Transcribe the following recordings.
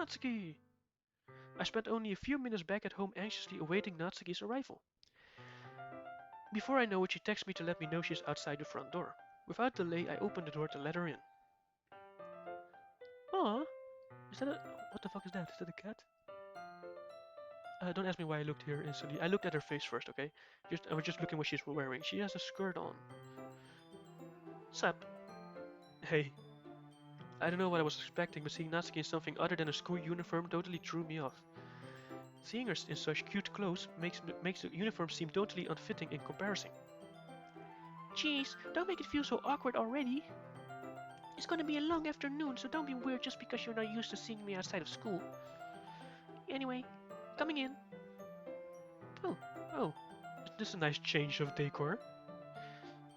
Natsuki! I spent only a few minutes back at home anxiously awaiting Natsuki's arrival. Before I know it, she texts me to let me know she's outside the front door. Without delay, I open the door to let her in. Aw, is that a... What the fuck is that? Is that a cat? Don't ask me why I looked here instantly. I looked at her face first, okay? I was just looking what she's wearing. She has a skirt on. Sup? Hey. I don't know what I was expecting, but seeing Natsuki in something other than a school uniform totally threw me off. Seeing her in such cute clothes makes the uniform seem totally unfitting in comparison. Jeez, don't make it feel so awkward already. It's gonna be a long afternoon, so don't be weird just because you're not used to seeing me outside of school. Anyway, coming in. Oh, oh, this is a nice change of decor.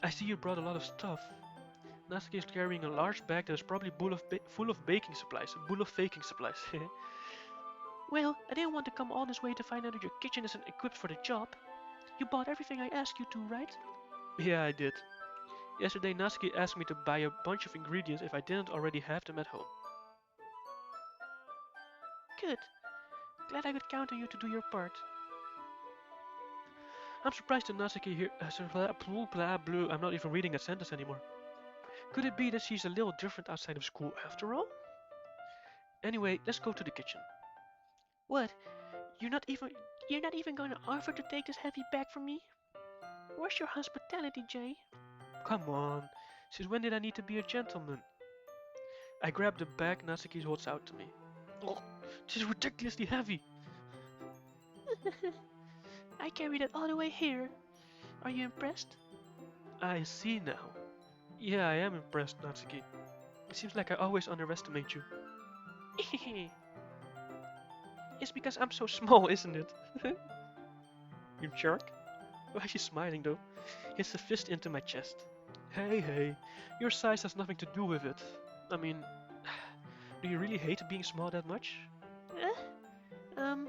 I see you brought a lot of stuff. Natsuki is carrying a large bag that is probably full of baking supplies. Full of baking supplies. Well, I didn't want to come all this way to find out that your kitchen isn't equipped for the job. You bought everything I asked you to, right? Yeah, I did. Yesterday, Natsuki asked me to buy a bunch of ingredients if I didn't already have them at home. Good. Glad I could count on you to do your part. I'm surprised that Natsuki here. I'm not even reading that sentence anymore. Could it be that she's a little different outside of school after all? Anyway, let's go to the kitchen. What? You're not even you're not even going to offer to take this heavy bag from me? Where's your hospitality, Jay? Come on. Since when did I need to be a gentleman? I grab the bag Natsuki holds out to me. Oh, this is ridiculously heavy. I carried it all the way here. Are you impressed? I see now. Yeah, I am impressed, Natsuki. It seems like I always underestimate you. It's because I'm so small, isn't it? You jerk. Why is she smiling though? Hits a fist into my chest. Hey, hey, your size has nothing to do with it. I mean, do you really hate being small that much? Um,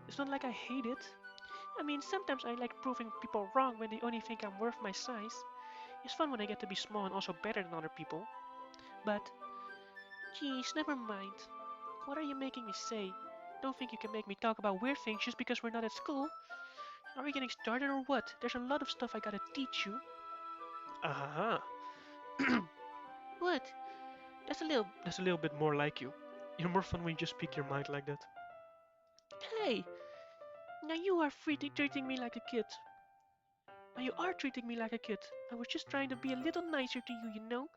it's not like I hate it. I mean, sometimes I like proving people wrong when they only think I'm worth my size. It's fun when I get to be small and also better than other people. But, geez, never mind. What are you making me say? Don't think you can make me talk about weird things just because we're not at school. Are we getting started or what? There's a lot of stuff I gotta teach you. Aha. What? That's a little bit more like you. You're more fun when you just speak your mind like that. Hey, now you are treating me like a kid. Now you are treating me like a kid. I was just trying to be a little nicer to you, you know?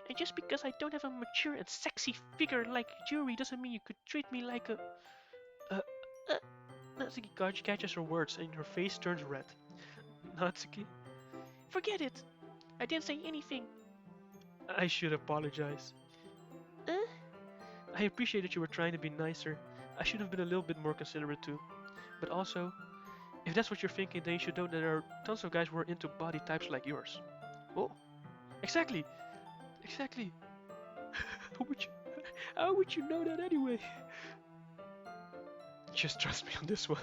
And just because I don't have a mature and sexy figure like Yuri doesn't mean you could treat me like a... Uh, uh, Natsuki catches her words and her face turns red. Natsuki? Forget it! I didn't say anything. I should apologize. Uh? I appreciate that you were trying to be nicer. I should have been a little bit more considerate too. But also, if that's what you're thinking, then you should know that there are tons of guys who are into body types like yours. Oh, exactly! Exactly! How would you, how would you know that anyway? Just trust me on this one.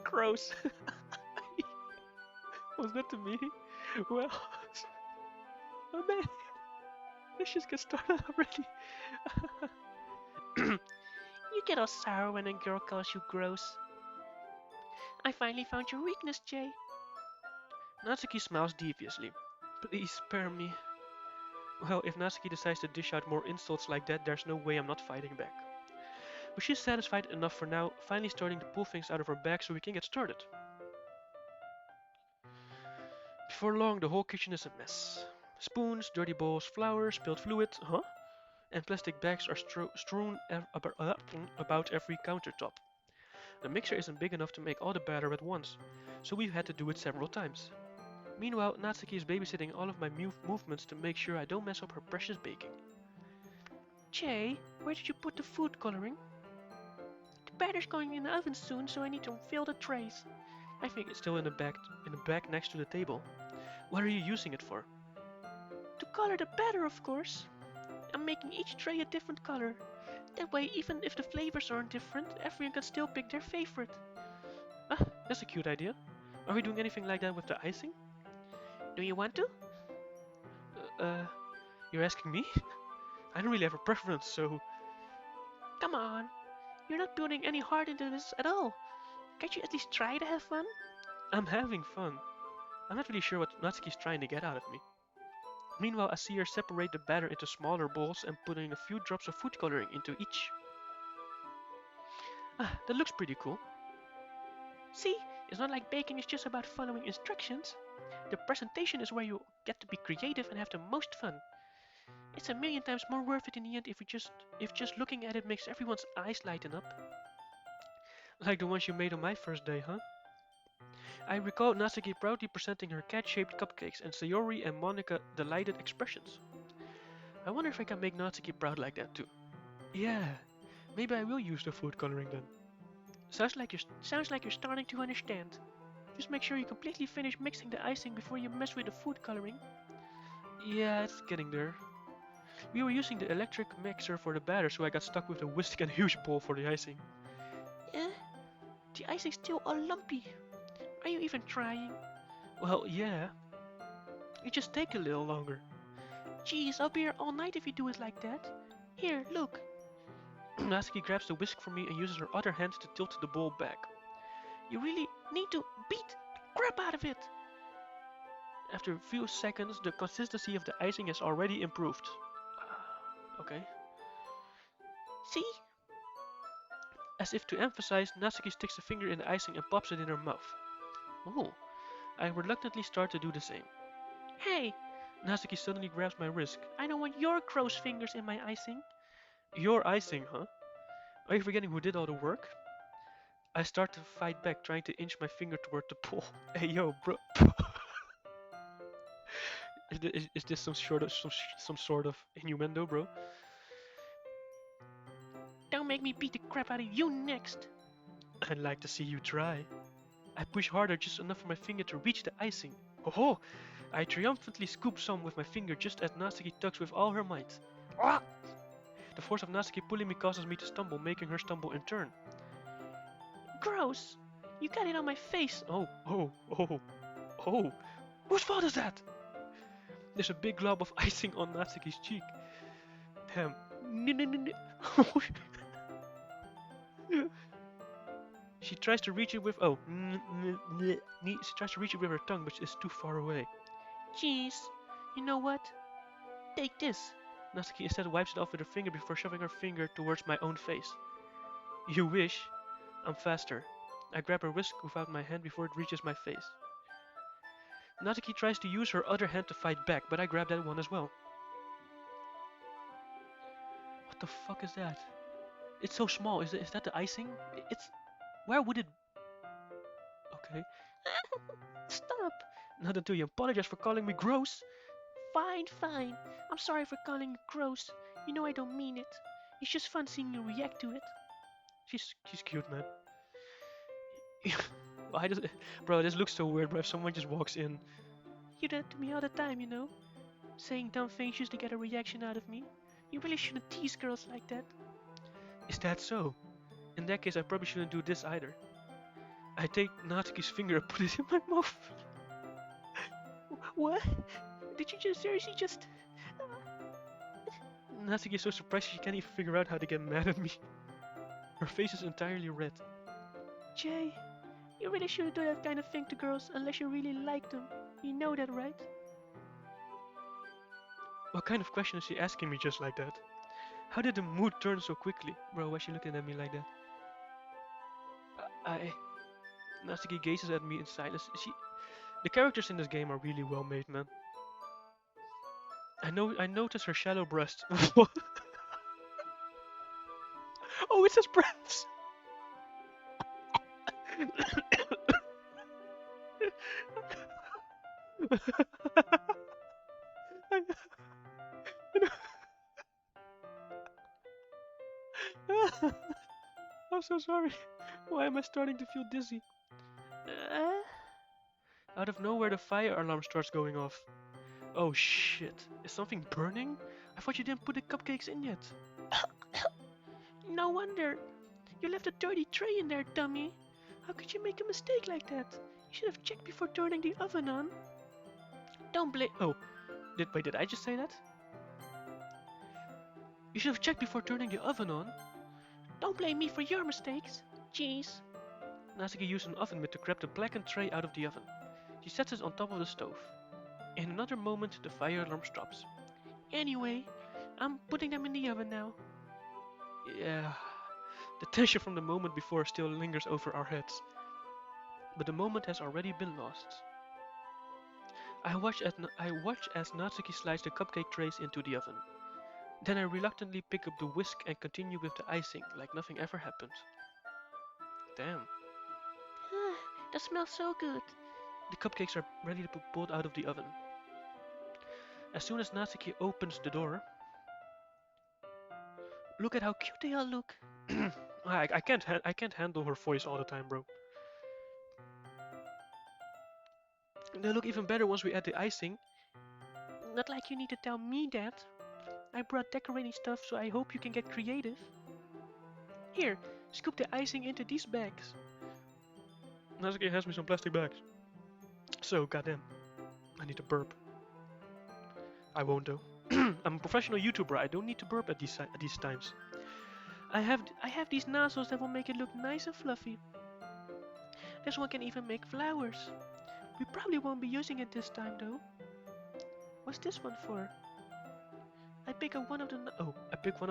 Gross. Was that to me? Well, oh man, let's just get started already. You get all sour when a girl calls you gross. I finally found your weakness, Jay. Natsuki smiles deviously. Please spare me. Well, if Natsuki decides to dish out more insults like that, there's no way I'm not fighting back. But she's satisfied enough for now, finally starting to pull things out of her bag so we can get started. Before long, the whole kitchen is a mess. Spoons, dirty bowls, flour, spilled fluid, and plastic bags are strewn about every countertop. The mixer isn't big enough to make all the batter at once, so we've had to do it several times. Meanwhile, Natsuki is babysitting all of my movements to make sure I don't mess up her precious baking. Jay, where did you put the food coloring? The batter's going in the oven soon, so I need to fill the trays. I think it's still in the bag next to the table. What are you using it for? To color the batter, of course. I'm making each tray a different color. That way, even if the flavors aren't different, everyone can still pick their favorite. Ah, that's a cute idea. Are we doing anything like that with the icing? Do you want to? Uh, you're asking me? I don't really have a preference, so... Come on, you're not putting any heart into this at all. Can't you at least try to have fun? I'm having fun. I'm not really sure what Natsuki's trying to get out of me. Meanwhile, I see her separate the batter into smaller balls and putting a few drops of food coloring into each. Ah, that looks pretty cool. See, it's not like baking is just about following instructions. The presentation is where you get to be creative and have the most fun. It's a million times more worth it in the end if just looking at it makes everyone's eyes lighten up. Like the ones you made on my first day, huh? I recall Natsuki proudly presenting her cat-shaped cupcakes and Sayori and Monica delighted expressions. I wonder if I can make Natsuki proud like that too. Yeah, maybe I will use the food coloring then. Sounds like you're starting to understand. Just make sure you completely finish mixing the icing before you mess with the food coloring. Yeah, it's getting there. We were using the electric mixer for the batter, so I got stuck with the whisk and huge bowl for the icing. Eh, the icing's still all lumpy. Are you even trying? Well, yeah. It just take a little longer. Jeez, I'll be here all night if you do it like that. Here, look. Natsuki grabs the whisk from me and uses her other hand to tilt the bowl back. You really need to beat the crap out of it. After a few seconds, the consistency of the icing has already improved. Okay. See? As if to emphasize, Natsuki sticks a finger in the icing and pops it in her mouth. Oh, I reluctantly start to do the same. Hey! Natsuki suddenly grabs my wrist. I don't want your gross fingers in my icing. Your icing, huh? Are you forgetting who did all the work? I start to fight back, trying to inch my finger toward the pole. Hey, yo, bro. Is this some sort of innuendo, bro? Don't make me beat the crap out of you next. I'd like to see you try. I push harder just enough for my finger to reach the icing. Oh! I triumphantly scoop some with my finger just as Natsuki tugs with all her might. Ah! The force of Natsuki pulling me causes me to stumble, making her stumble in turn. Gross! You got it on my face! Oh! Whose fault is that? There's a big glob of icing on Natsuki's cheek. Damn. She tries to reach it with she tries to reach it with her tongue, but it's too far away. Jeez, you know what? Take this. Natsuki instead wipes it off with her finger before shoving her finger towards my own face. You wish. I'm faster. I grab her wrist without my hand before it reaches my face. Natsuki tries to use her other hand to fight back, but I grab that one as well. What the fuck is that? It's so small. Is that the icing? It's... Where would it... Okay. Stop! Not until you apologize for calling me gross. Fine. I'm sorry for calling you gross. You know I don't mean it. It's just fun seeing you react to it. She's cute, man. Why does it... Bro, this looks so weird, bro. If someone just walks in... You do that to me all the time, you know? Saying dumb things just to get a reaction out of me. You really shouldn't tease girls like that. Is that so? In that case, I probably shouldn't do this either. I take Natsuki's finger and put it in my mouth. What? Did you just seriously just... Natsuki is so surprised she can't even figure out how to get mad at me. Her face is entirely red. Jay, you really shouldn't do that kind of thing to girls unless you really like them. You know that, right? What kind of question is she asking me just like that? How did the mood turn so quickly? Bro, why is she looking at me like that? Natsuki gazes at me in silence. The characters in this game are really well made, man. I notice her shallow breasts. Oh, it says breasts! I'm so sorry. Why am I starting to feel dizzy? Out of nowhere, the fire alarm starts going off. Oh shit. Is something burning? I thought you didn't put the cupcakes in yet. No wonder. You left a dirty tray in there, dummy. How could you make a mistake like that? You should have checked before turning the oven on. Don't blame... Oh. Did I just say that? You should have checked before turning the oven on. Don't blame me for your mistakes. Jeez. Natsuki used an oven mitt to grab the blackened tray out of the oven. She sets it on top of the stove. In another moment, the fire alarm stops. Anyway, I'm putting them in the oven now. Yeah, the tension from the moment before still lingers over our heads. But the moment has already been lost. I watch as Natsuki slides the cupcake trays into the oven. Then I reluctantly pick up the whisk and continue with the icing like nothing ever happened. Damn. That smells so good. The cupcakes are ready to be pulled out of the oven. As soon as Natsuki opens the door, look at how cute they all look. I can't handle her voice all the time, bro. They look even better once we add the icing. Not like you need to tell me that. I brought decorating stuff, so I hope you can get creative. Here, scoop the icing into these bags. Natsuki has me some plastic bags. So, goddamn, I need to burp. I won't though. I'm a professional YouTuber. I don't need to burp at these times. I have these nozzles that will make it look nice and fluffy. This one can even make flowers. We probably won't be using it this time though. What's this one for? I pick one of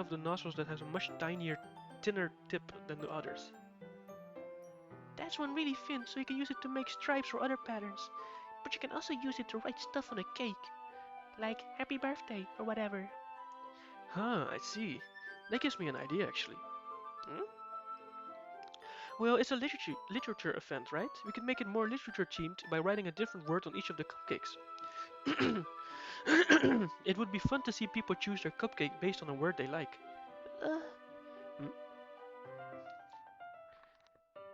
the nozzles that has a much thinner tip than the others. That's one really thin, so you can use it to make stripes or other patterns. But you can also use it to write stuff on a cake. Like happy birthday or whatever. Huh, I see. That gives me an idea actually. Hmm? Well, it's a literature event, right? We could make it more literature themed by writing a different word on each of the cupcakes. It would be fun to see people choose their cupcake based on a word they like. Hmm?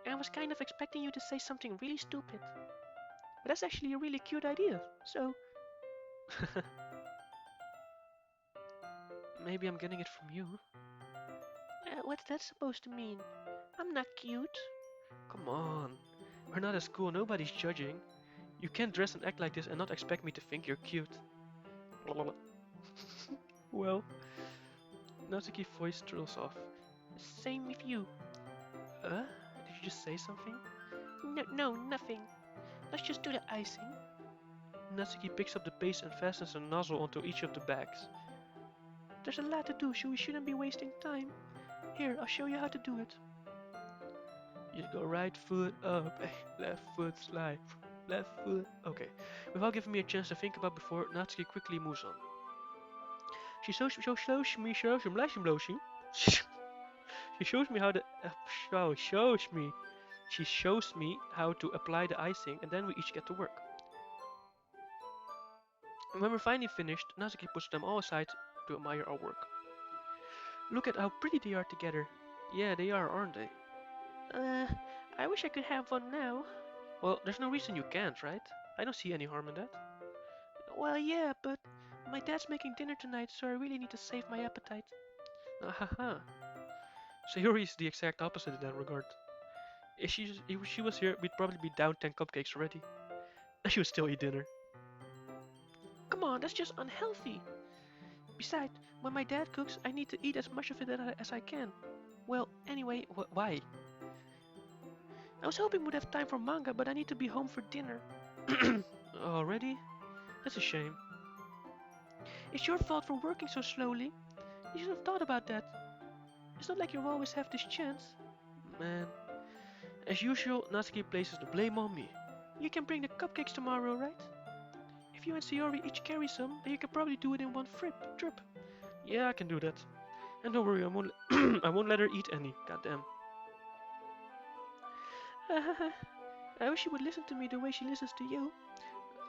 I was kind of expecting you to say something really stupid. But that's actually a really cute idea, so... Maybe I'm getting it from you. What's that supposed to mean? I'm not cute. Come on. We're not at school, nobody's judging. You can't dress and act like this and not expect me to think you're cute. Well, Natsuki's voice trails off. Same with you. Did you just say something? No, nothing. Let's just do the icing. Natsuki picks up the paste and fastens a nozzle onto each of the bags. There's a lot to do, so we shouldn't be wasting time. Here, I'll show you how to do it. You go right foot up, left foot slide, left foot. Okay. Without giving me a chance to think about before, Natsuki quickly moves on. She shows me how to apply the icing, and then we each get to work. When we're finally finished, Natsuki puts them all aside to admire our work. Look at how pretty they are together. Yeah, they are, aren't they? I wish I could have one now. Well, there's no reason you can't, right? I don't see any harm in that. Well, yeah, but my dad's making dinner tonight, so I really need to save my appetite. Ahaha. Sayori is the exact opposite in that regard. If she was here, we'd probably be down 10 cupcakes already. And she would still eat dinner. Come on, that's just unhealthy. Besides, when my dad cooks, I need to eat as much of it as I can. Well, anyway, why? I was hoping we'd have time for manga, but I need to be home for dinner. Already? That's a shame. It's your fault for working so slowly. You should have thought about that. It's not like you always have this chance. Man. As usual, Natsuki places the blame on me. You can bring the cupcakes tomorrow, right? If you and Sayori each carry some, then you can probably do it in one trip. Yeah, I can do that. And don't worry, I won't let her eat any. Goddamn. I wish she would listen to me the way she listens to you.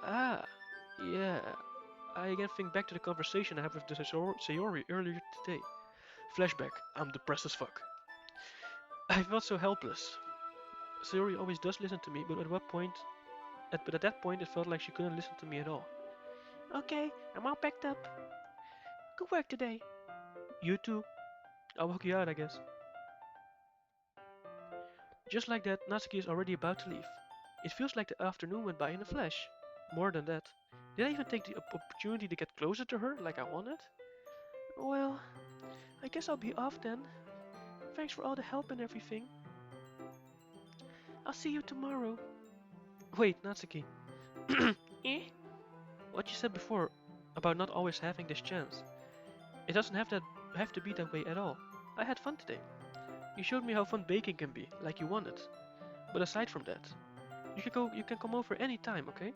Ah, yeah. I again think back to the conversation I had with the Sayori earlier today. Flashback. I'm depressed as fuck. I felt so helpless. Sayori always does listen to me, but at that point it felt like she couldn't listen to me at all. Okay, I'm all packed up. Good work today. You too. I'll walk you out, I guess. Just like that, Natsuki is already about to leave. It feels like the afternoon went by in a flash. More than that. Did I even take the opportunity to get closer to her like I wanted? Well, I guess I'll be off then. Thanks for all the help and everything. I'll see you tomorrow. Wait, Natsuki. Eh? What you said before about not always having this chance. It doesn't have to be that way at all. I had fun today. You showed me how fun baking can be, like you wanted. But aside from that, you can come over any time, okay?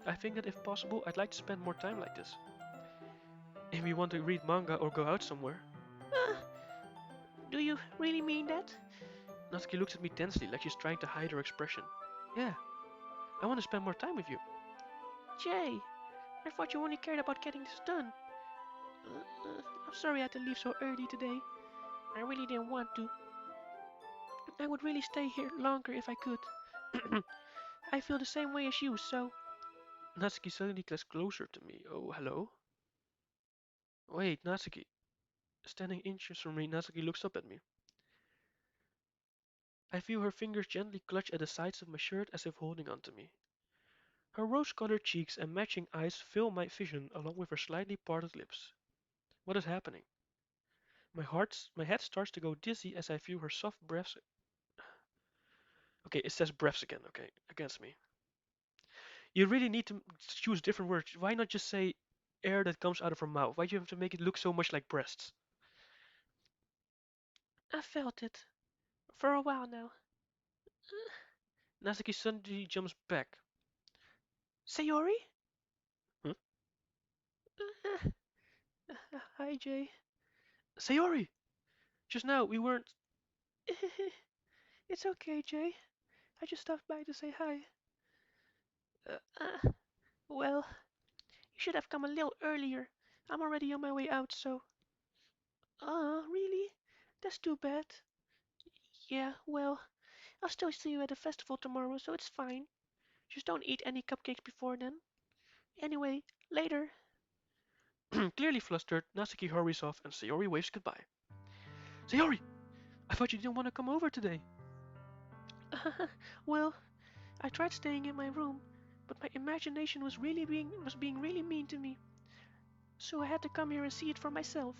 I think that if possible, I'd like to spend more time like this. If you want to read manga or go out somewhere. Uh, do you really mean that? Natsuki looks at me tensely, like she's trying to hide her expression. Yeah, I want to spend more time with you. Jay, I thought you only cared about getting this done. I'm sorry I had to leave so early today. I really didn't want to. I would really stay here longer if I could. I feel the same way as you, so... Natsuki suddenly gets closer to me. Oh, hello? Wait, Natsuki. Standing inches from me, Natsuki looks up at me. I feel her fingers gently clutch at the sides of my shirt as if holding onto me. Her rose-colored cheeks and matching eyes fill my vision along with her slightly parted lips. What is happening? My head starts to go dizzy as I feel her soft breaths. Okay, it says breaths again, okay, against me. You really need to choose different words. Why not just say air that comes out of her mouth? Why do you have to make it look so much like breasts? I felt it. For a while now. Natsuki suddenly jumps back. Sayori? Huh? Hi, Jay. Sayori! Just now, we weren't. It's okay, Jay. I just stopped by to say hi. Uh, uh, well, you should have come a little earlier. I'm already on my way out, so. Really? That's too bad. Yeah, well, I'll still see you at the festival tomorrow, so it's fine. Just don't eat any cupcakes before then. Anyway, later. Clearly flustered, Natsuki hurries off and Sayori waves goodbye. Sayori! I thought you didn't want to come over today. Well, I tried staying in my room, but my imagination was being really mean to me. So I had to come here and see it for myself.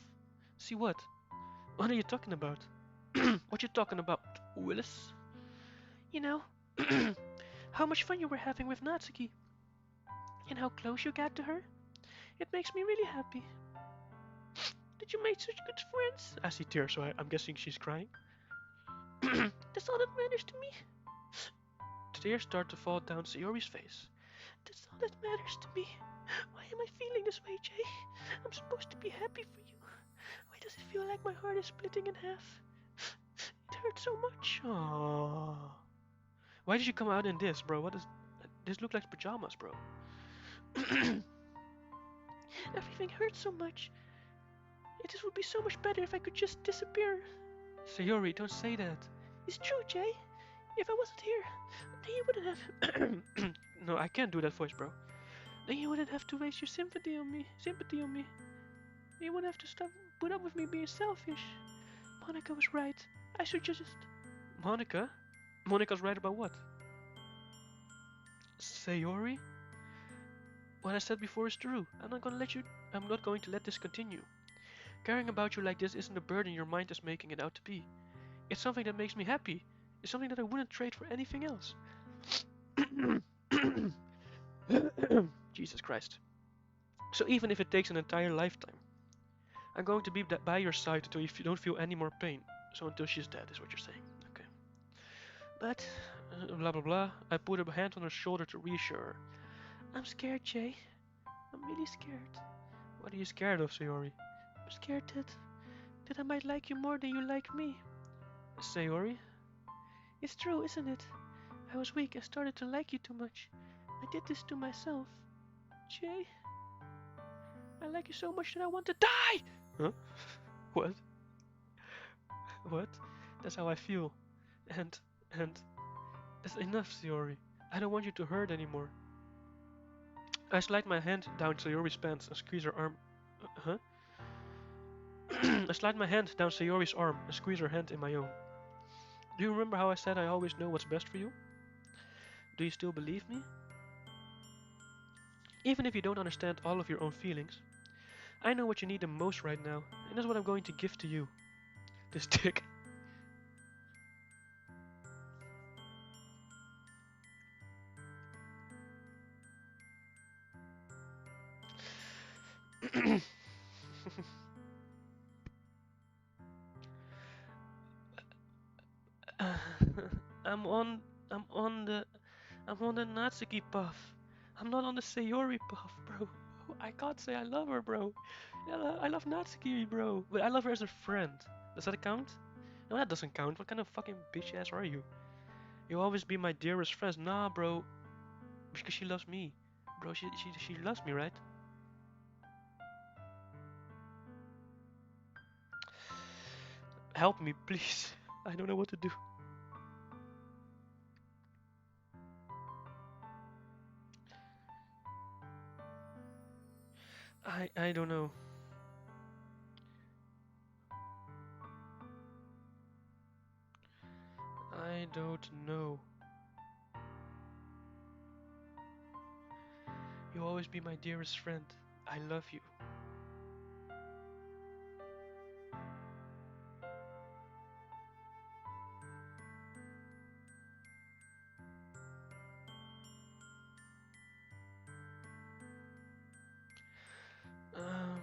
See what? What are you talking about? What you talking about, Willis? You know, how much fun you were having with Natsuki, and how close you got to her. It makes me really happy. Did you make such good friends? I see tears, so I'm guessing she's crying. That's all that matters to me. Tears start to fall down Sayori's face. That's all that matters to me. Why am I feeling this way, Jay? I'm supposed to be happy for you. Why does it feel like my heart is splitting in half? It hurts so much. Aww. Why did you come out in this, bro? What is... This look like pajamas, bro. Everything hurts so much. It would be so much better if I could just disappear. Sayori, don't say that. It's true, Jay. If I wasn't here, then you wouldn't have... No, I can't do that voice, bro. Then you wouldn't have to waste your sympathy on me. You wouldn't have to put up with me being selfish. Monica was right. I should just... Monica? Monica's right about what? Sayori? What I said before is true. I'm not going to let this continue. Caring about you like this isn't a burden your mind is making it out to be. It's something that makes me happy. It's something that I wouldn't trade for anything else. Jesus Christ. So even if it takes an entire lifetime, I'm going to be by your side until you don't feel any more pain. So until she's dead is what you're saying. Okay. But, blah blah blah, I put a hand on her shoulder to reassure her. I'm scared, Jay. I'm really scared. What are you scared of, Sayori? I'm scared that I might like you more than you like me. Sayori? It's true, isn't it? I was weak and started to like you too much. I did this to myself. Jay? I like you so much that I want to die! Huh? What? What? That's how I feel. And that's enough, Sayori. I don't want you to hurt anymore. I slide my hand down Sayori's pants and squeeze her arm. Huh? I slide my hand down Sayori's arm and squeeze her hand in my own. Do you remember how I said I always know what's best for you? Do you still believe me? Even if you don't understand all of your own feelings, I know what you need the most right now, and that's what I'm going to give to you. This dick. I'm on I'm on the Natsuki puff. I'm not on the Sayori puff, bro. I can't say I love her, bro. I love Natsuki, bro. But I love her as a friend. Does that count? No, that doesn't count. What kind of fucking bitch ass are you? You'll always be my dearest friend. Nah, bro. Because she loves me. Bro, she loves me, right? Help me, please. I don't know what to do. I don't know. I don't know. You'll always be my dearest friend. I love you. Um,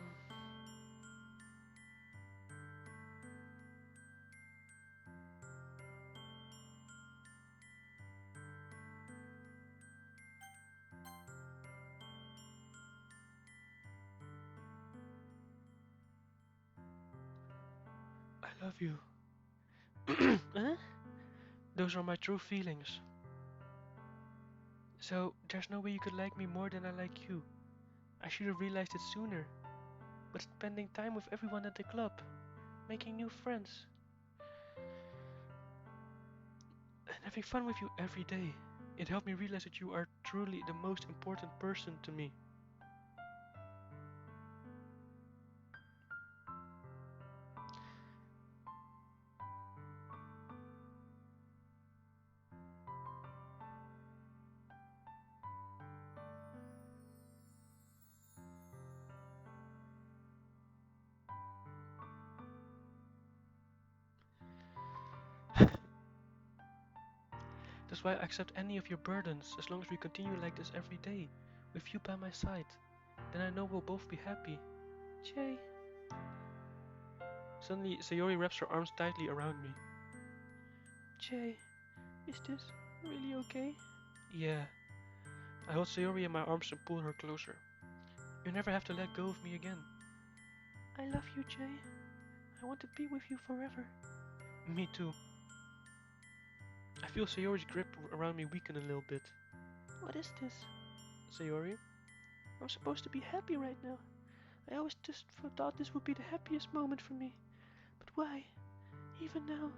I love you. Huh? Those are my true feelings. So, there's no way you could like me more than I like you. I should have realized it sooner. But spending time with everyone at the club, making new friends, and having fun with you every day, it helped me realize that you are truly the most important person to me. That's why I accept any of your burdens as long as we continue like this every day, with you by my side. Then I know we'll both be happy. Jay. Suddenly, Sayori wraps her arms tightly around me. Jay, is this really okay? Yeah. I hold Sayori in my arms and pull her closer. You never have to let go of me again. I love you, Jay. I want to be with you forever. Me too. I feel Sayori's grip around me weaken a little bit. What is this? Sayori? I'm supposed to be happy right now. I always just thought this would be the happiest moment for me. But why? Even now?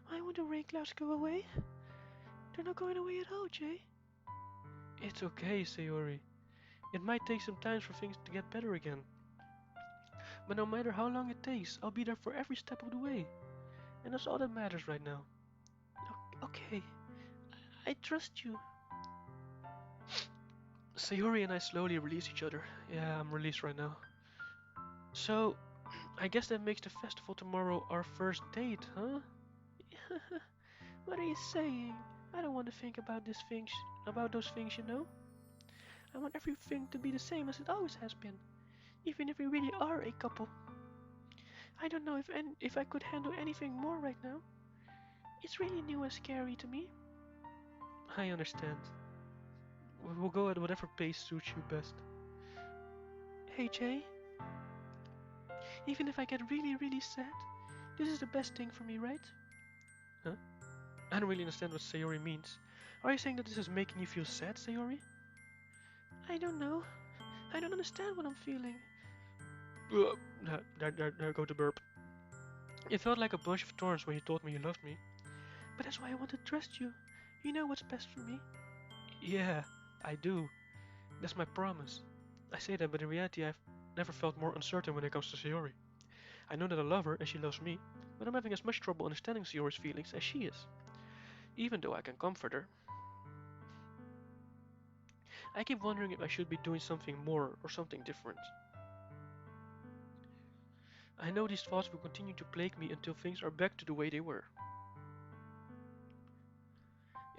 Why won't the rain clouds go away? They're not going away at all, Jay. It's okay, Sayori. It might take some time for things to get better again. But no matter how long it takes, I'll be there for every step of the way. And that's all that matters right now. Okay, I trust you. Sayori and I slowly release each other. Yeah, I'm released right now. So, I guess that makes the festival tomorrow our first date, huh? What are you saying? I don't want to think about those things, you know? I want everything to be the same as it always has been, even if we really are a couple. I don't know if I could handle anything more right now. It's really new and scary to me. I understand. We'll go at whatever pace suits you best. Hey Jay, even if I get really, really sad, this is the best thing for me, right? Huh? I don't really understand what Sayori means. Are you saying that this is making you feel sad, Sayori? I don't know. I don't understand what I'm feeling. There go the burp. It felt like a bunch of thorns when you told me you loved me. But that's why I want to trust you. You know what's best for me. Yeah, I do. That's my promise. I say that, but in reality, I've never felt more uncertain when it comes to Sayori. I know that I love her and she loves me, but I'm having as much trouble understanding Sayori's feelings as she is. Even though I can comfort her, I keep wondering if I should be doing something more or something different. I know these thoughts will continue to plague me until things are back to the way they were.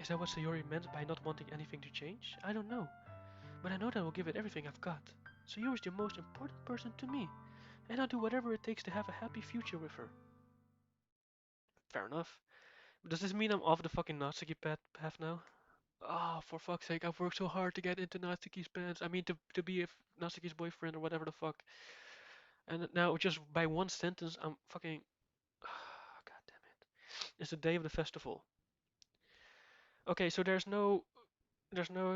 Is that what Sayori meant by not wanting anything to change? I don't know, but I know that I will give it everything I've got. Sayori is the most important person to me, and I'll do whatever it takes to have a happy future with her. Fair enough. Does this mean I'm off the fucking Natsuki path now? Oh, for fuck's sake, I've worked so hard to get into Natsuki's pants. I mean, to be Natsuki's boyfriend or whatever the fuck. And now, just by one sentence, I'm fucking. God damn it. It's the day of the festival. Okay, so there's no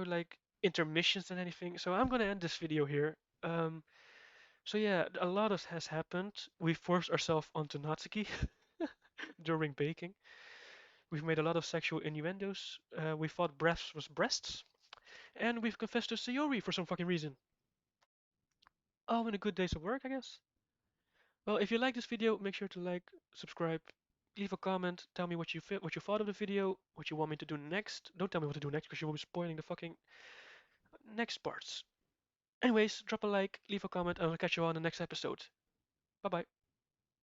like intermissions and anything. So I'm gonna end this video here. Um, so yeah, a lot of has happened. We forced ourselves onto Natsuki during baking. We've made a lot of sexual innuendos. We thought breasts was breasts, and we've confessed to Sayori for some fucking reason. Oh, and a good days of work, I guess. Well, if you like this video, make sure to like, subscribe, leave a comment, tell me what you thought of the video, what you want me to do next. Don't tell me what to do next because you will be spoiling the fucking next parts. Anyways, drop a like, leave a comment, and I'll catch you on the next episode. Bye bye.